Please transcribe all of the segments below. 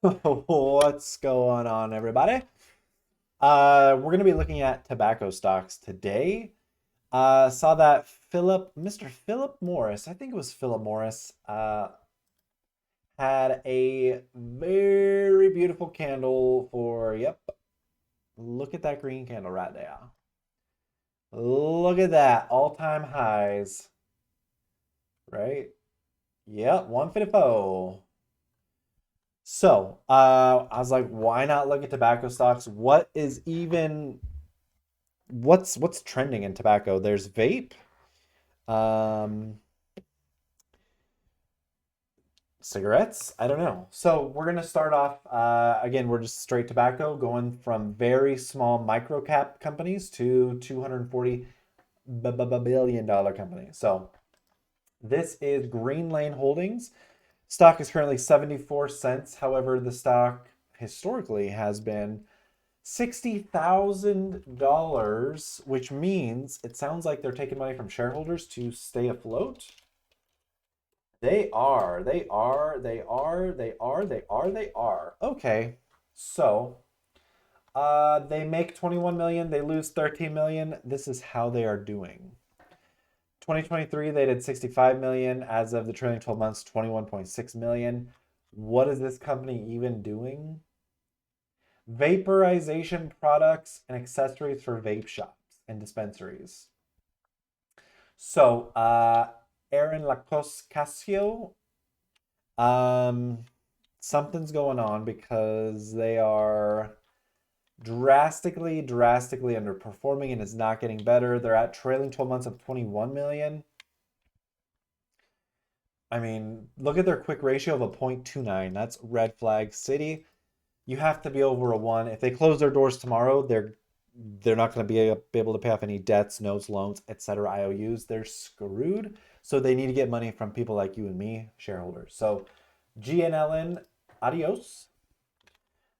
What's going on, everybody? We're gonna be looking at tobacco stocks today. Saw that Mr. Philip Morris, I think it was Philip Morris, had a very beautiful candle for, yep, look at that green candle right there. Look at that, all-time highs, right? Yep, 154. So, I was like, why not look at tobacco stocks? What's trending in tobacco? There's vape, um, cigarettes. I don't know. So we're gonna start off. Again, we're just straight tobacco, going from very small micro cap companies to 240 billion dollar companies. So this is Greenlane Holdings. Stock is currently 74 cents. However, the stock historically has been $60,000, which means it sounds like they're taking money from shareholders to stay afloat. They are. Okay. So, they make 21 million, they lose 13 million. This is how they are doing. 2023, they did 65 million. As of the trailing 12 months, 21.6 million. What is this company even doing? Vaporization products and accessories for vape shops and dispensaries. So, Aaron Lacos Casio, um, something's going on because they are drastically underperforming and it's not getting better. They're at trailing 12 months of 21 million. I mean, look at their quick ratio of a 0.29. That's red flag city. You have to be over a 1. If they close their doors tomorrow, they're not going to be able to pay off any debts, notes, loans, etc., IOUs. They're screwed. So they need to get money from people like you and me, shareholders. So GNLN, adios.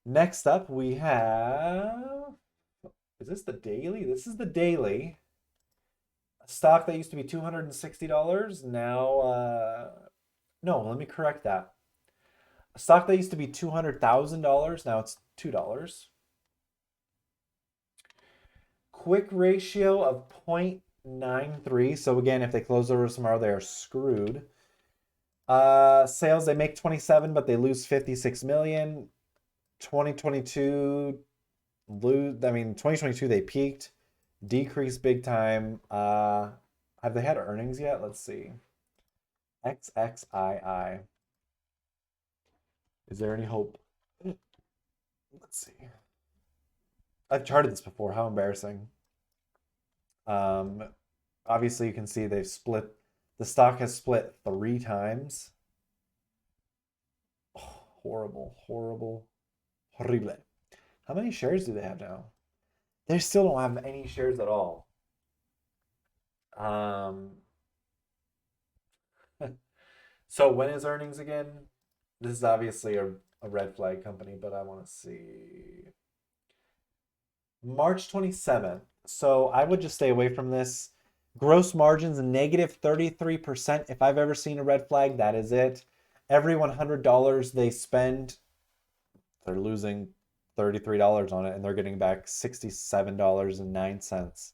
Next up, we have. Is this the daily? This is the daily. A stock that used to be $260. Now, no, let me correct that. A stock that used to be $200,000. Now it's $2. Quick ratio of 0.93. So again, if they close over tomorrow, they are screwed. Sales, they make 27, but they lose 56 million. 2022 2022 they peaked, decreased big time. Have they had earnings yet? Let's see. XXII. Is there any hope? Let's see. I've charted this before. How embarrassing. Um, Obviously you can see they've split. The stock has split 3 times. Oh, horrible, horrible. How many shares do they have now? They still don't have any shares at all. Um, so when is earnings again? This is obviously a red flag company, but I want to see. March 27th. So I would just stay away from this. Gross margins negative 33%. If I've ever seen a red flag, that is it. Every $100 they spend, they're losing $33 on it and they're getting back $67.09.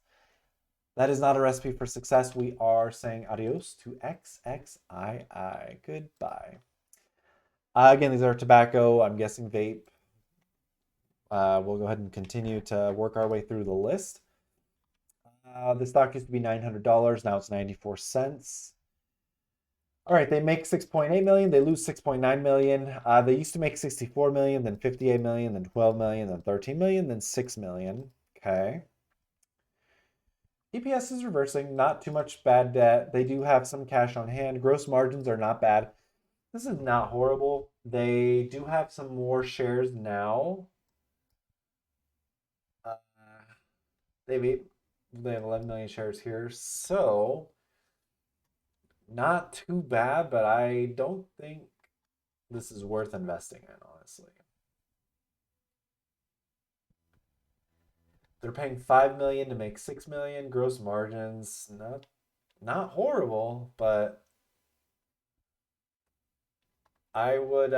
That is not a recipe for success. We are saying adios to XXII. Goodbye. Again, these are tobacco. I'm guessing vape. We'll go ahead and continue to work our way through the list. The stock used to be $900. Now it's 94 cents. All right, they make 6.8 million. They lose 6.9 million. They used to make 64 million, then 58 million, then 12 million, then 13 million, then 6 million. Okay. EPS is reversing. Not too much bad debt. They do have some cash on hand. Gross margins are not bad. This is not horrible. They do have some more shares now. Uh, they have 11 million shares here. So not too bad, but I don't think this is worth investing in, honestly. They're paying 5 million to make 6 million. Gross margins, not horrible, but I would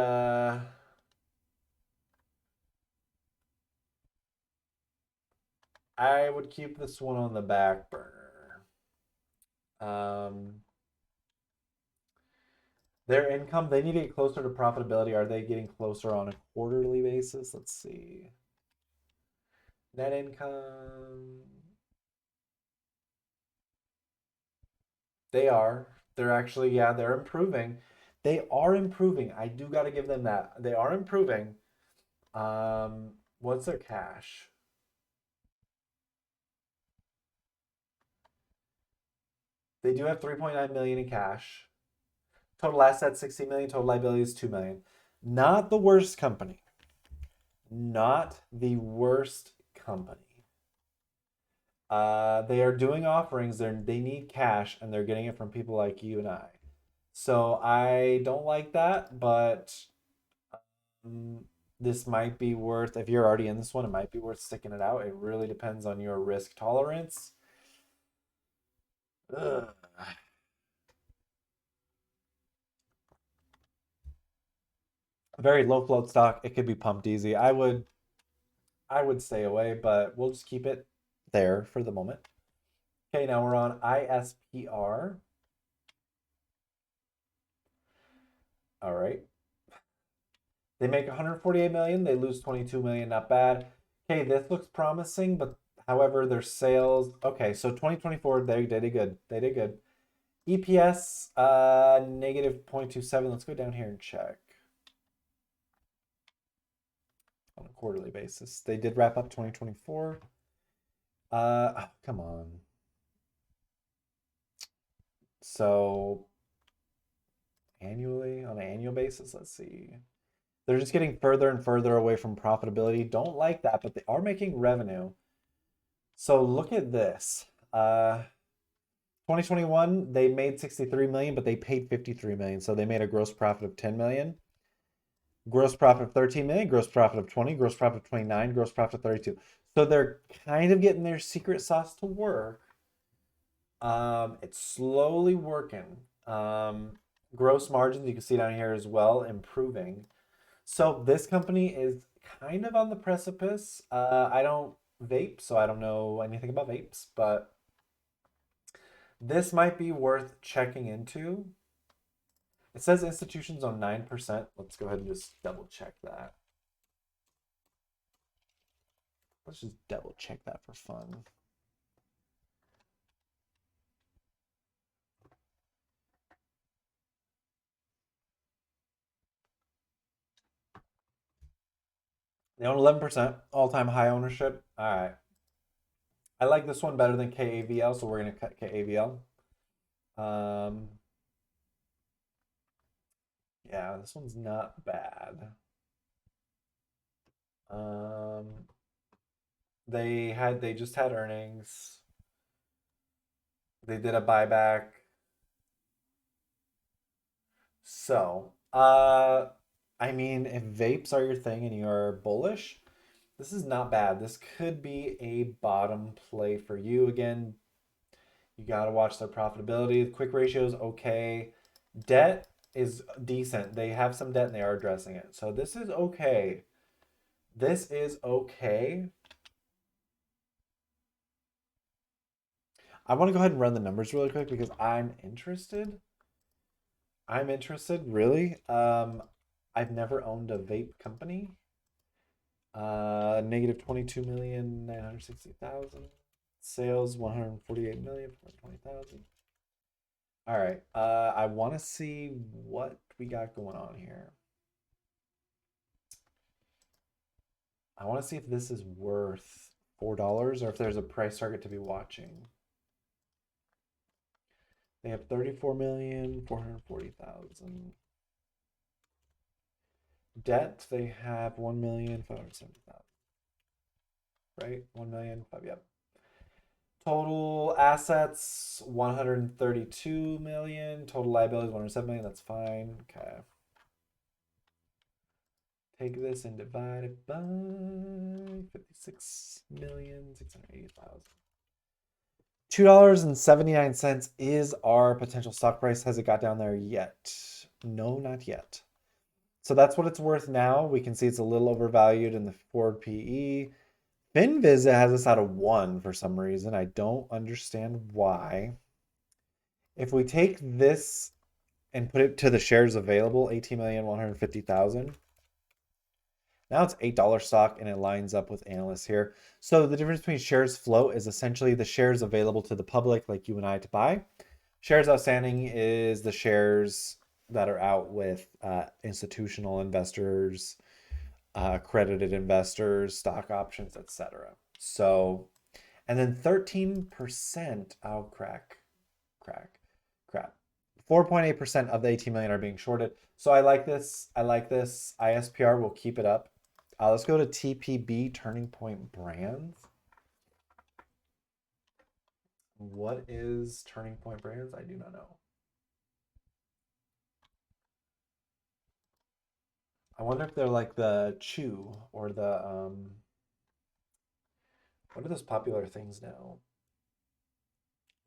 I would keep this one on the back burner. Their income, they need to get closer to profitability. Are they getting closer on a quarterly basis? Let's see. Net income. They are. They're actually, yeah, they're improving. They are improving. I do got to give them that. They are improving. What's their cash? They do have 3.9 million in cash. Total assets 60 million, total liabilities 2 million. Not the worst company. Not the worst company. They are doing offerings. They need cash, and they're getting it from people like you and I. So I don't like that, but this might be worth. If you're already in this one, it might be worth sticking it out. It really depends on your risk tolerance. Ugh. Very low float stock. It could be pumped easy. I would stay away, but we'll just keep it there for the moment. Okay, now we're on ISPR. All right. They make 148 million, they lose 22 million, not bad. Okay, this looks promising, but however, their sales, okay, so 2024 they did good. They did good. EPS negative 0.27. Let's go down here and check on a quarterly basis. They did wrap up 2024. Oh, come on. So annually, on an annual basis, let's see. They're just getting further and further away from profitability. Don't like that, but they are making revenue. So look at this. 2021, they made 63 million, but they paid 53 million. So they made a gross profit of 10 million. Gross profit of 13 million, gross profit of 20, gross profit of 29, gross profit of 32. So they're kind of getting their secret sauce to work. It's slowly working. Gross margins, you can see down here as well, improving. So this company is kind of on the precipice. I don't vape, so I don't know anything about vapes, but this might be worth checking into. It says institutions on 9%. Let's go ahead and just double check that. Let's just double check that for fun. They own 11%, all-time high ownership. All right. I like this one better than KAVL, so we're going to cut KAVL. Yeah, this one's not bad. They just had earnings. They did a buyback. So, I mean, if vapes are your thing and you're bullish, this is not bad. This could be a bottom play for you. Again, you got to watch their profitability. The quick ratio is okay. Debt is decent. They have some debt and they are addressing it. So this is okay. This is okay. I want to go ahead and run the numbers really quick because I'm interested. I'm interested, really. I've never owned a vape company. Negative 22,960,000. Sales 148 million for 20,000. All right. I want to see what we got going on here. I want to see if this is worth $4 or if there's a price target to be watching. They have 34,440,000. Debt, they have 1,570,000. Right? 1,000,000. Yep. Total assets 132 million. Total liabilities 107 million. That's fine. Okay. Take this and divide it by 56,680,000. $2.79 is our potential stock price. Has it got down there yet? No, not yet. So that's what it's worth now. We can see it's a little overvalued in the forward PE. FinViz has us at a 1 for some reason. I don't understand why. If we take this and put it to the shares available, 18,150,000. Now it's $8 stock and it lines up with analysts here. So the difference between shares float is essentially the shares available to the public, like you and I, to buy. Shares outstanding is the shares that are out with institutional investors, accredited investors, stock options, etc. So, and then 13%, oh, crap. 4.8% of the 18 million are being shorted. So I like this. I like this. ISPR will keep it up. Let's go to TPB, Turning Point Brands. What is Turning Point Brands? I do not know. I wonder if they're like the chew or the what are those popular things now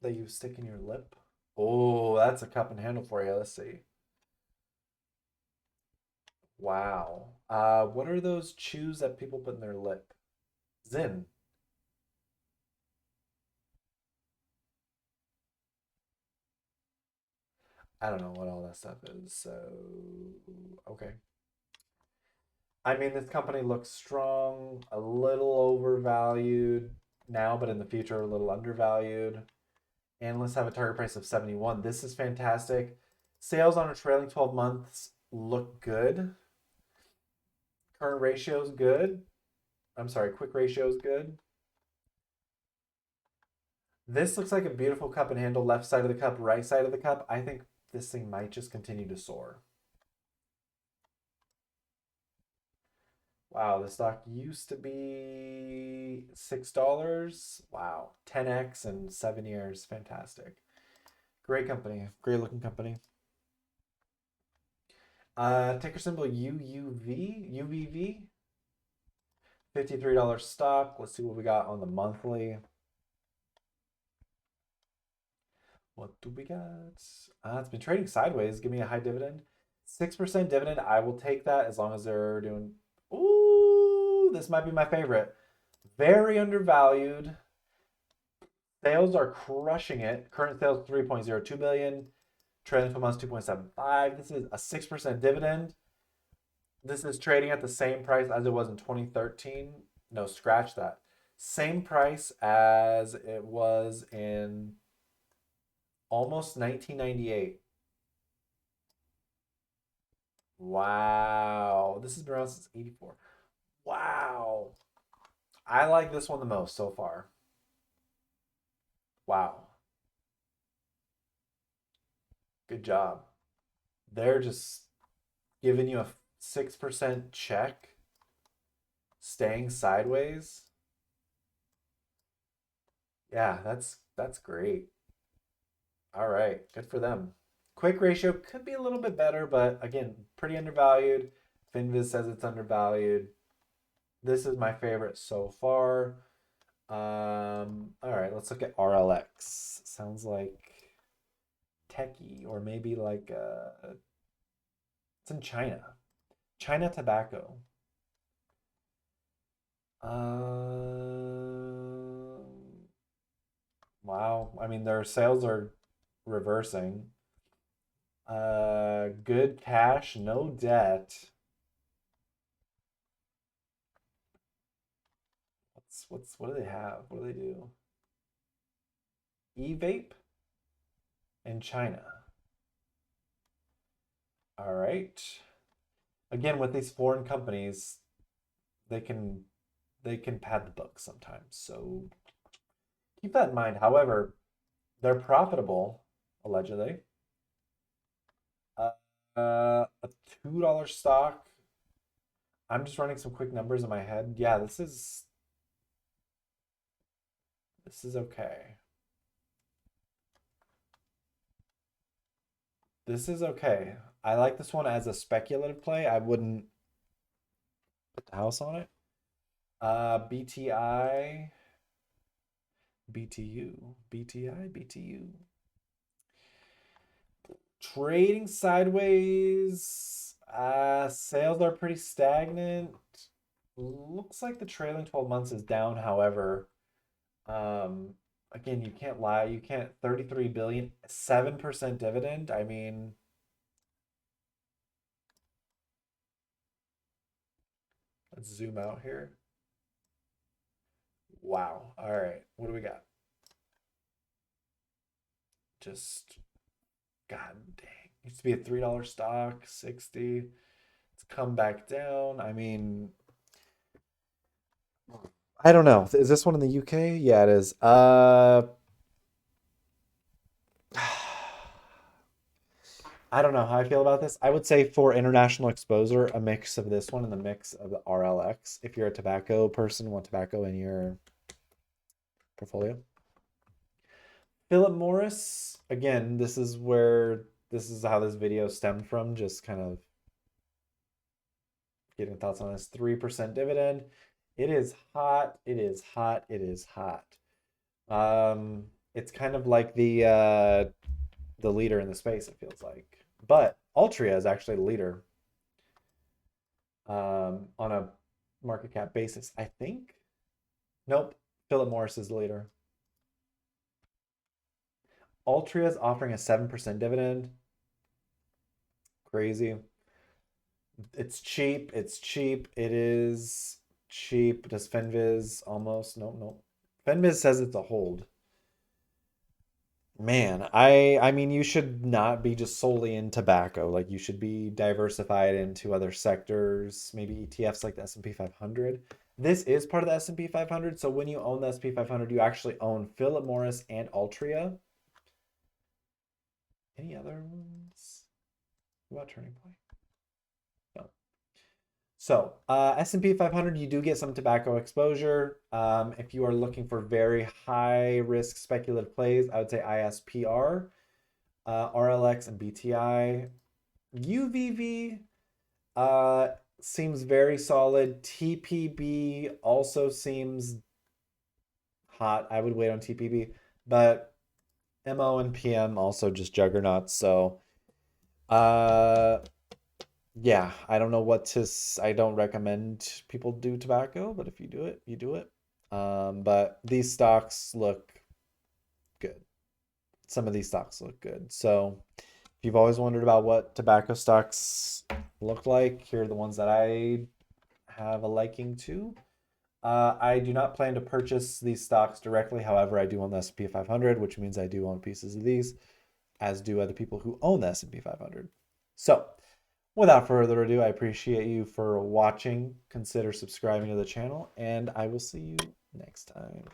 that you stick in your lip? Oh, that's a cup and handle for you. Let's see. Wow. What are those chews that people put in their lip? Zin. I don't know what all that stuff is. So, okay. I mean, this company looks strong, a little overvalued now, but in the future, a little undervalued. Analysts have a target price of 71. This is fantastic. Sales on a trailing 12 months look good. Current ratio is good. I'm sorry, quick ratio is good. This looks like a beautiful cup and handle, left side of the cup, right side of the cup. I think this thing might just continue to soar. Wow, the stock used to be $6. Wow, 10x in 7 years. Fantastic. Great company. Great looking company. Ticker symbol UVV. $53 stock. Let's see what we got on the monthly. What do we got? It's been trading sideways. Give me a high dividend. 6% dividend. I will take that as long as they're doing. Ooh, this might be my favorite. Very undervalued. Sales are crushing it. Current sales 3.02 billion. Trailing 12 months 2.75. This is a 6% dividend. This is trading at the same price as it was in 2013. No, scratch that. Same price as it was in almost 1998. Wow. This has been around since 84. Wow. I like this one the most so far. Wow. Good job. They're just giving you a 6% check, staying sideways. Yeah, that's great. All right, good for them. Quick ratio could be a little bit better, but again, pretty undervalued. Finviz says it's undervalued. This is my favorite so far. All right, let's look at RLX. Sounds like techie, or maybe like it's in China. China Tobacco. Wow. I mean, their sales are reversing. Good cash, no debt. What do they have? What do they do? E-vape in China. All right. Again, with these foreign companies, they can pad the book sometimes. So keep that in mind. However, they're profitable, allegedly. A $2 stock. I'm just running some quick numbers in my head. Yeah, this is okay. This is okay. I like this one as a speculative play. I wouldn't put the house on it. BTI, BTU, BTI, BTU. Trading sideways. Sales are pretty stagnant. Looks like the trailing 12 months is down. However, um, again, you can't lie. You can't 33 billion, 7% dividend. I mean, let's zoom out here. Wow. All right. What do we got? Just God dang. Used to be a $3 stock, 60. It's come back down. I mean, I don't know. Is this one in the UK? Yeah, it is. I don't know how I feel about this. I would say for international exposure, a mix of this one and the mix of the RLX. If you're a tobacco person, want tobacco in your portfolio. Philip Morris, again, this is how this video stemmed from, just kind of getting thoughts on this 3% dividend. It is hot. It is hot. It is hot. It's kind of like the leader in the space, it feels like. But Altria is actually the leader on a market cap basis, I think. Nope, Philip Morris is the leader. Altria is offering a 7% dividend. Crazy. It's cheap. It's cheap. It is cheap. Does Fenviz almost? No, no. Fenviz says it's a hold. Man, I mean you should not be just solely in tobacco. Like you should be diversified into other sectors, maybe ETFs like the S&P 500. This is part of the S&P 500, so when you own the S&P 500, you actually own Philip Morris and Altria. Any other ones? What about Turning Point? No. So, S&P 500, you do get some tobacco exposure. If you are looking for very high risk speculative plays, I would say ISPR, RLX, and BTI. UVV seems very solid. TPB also seems hot. I would wait on TPB, but MO and PM also just juggernauts. So, uh, yeah, I don't know what to. I don't recommend people do tobacco, but if you do it, you do it. But these stocks look good. Some of these stocks look good. So if you've always wondered about what tobacco stocks look like, here are the ones that I have a liking to. I do not plan to purchase these stocks directly. However, I do own the S&P 500, which means I do own pieces of these, as do other people who own the S&P 500. So without further ado, I appreciate you for watching. Consider subscribing to the channel, and I will see you next time.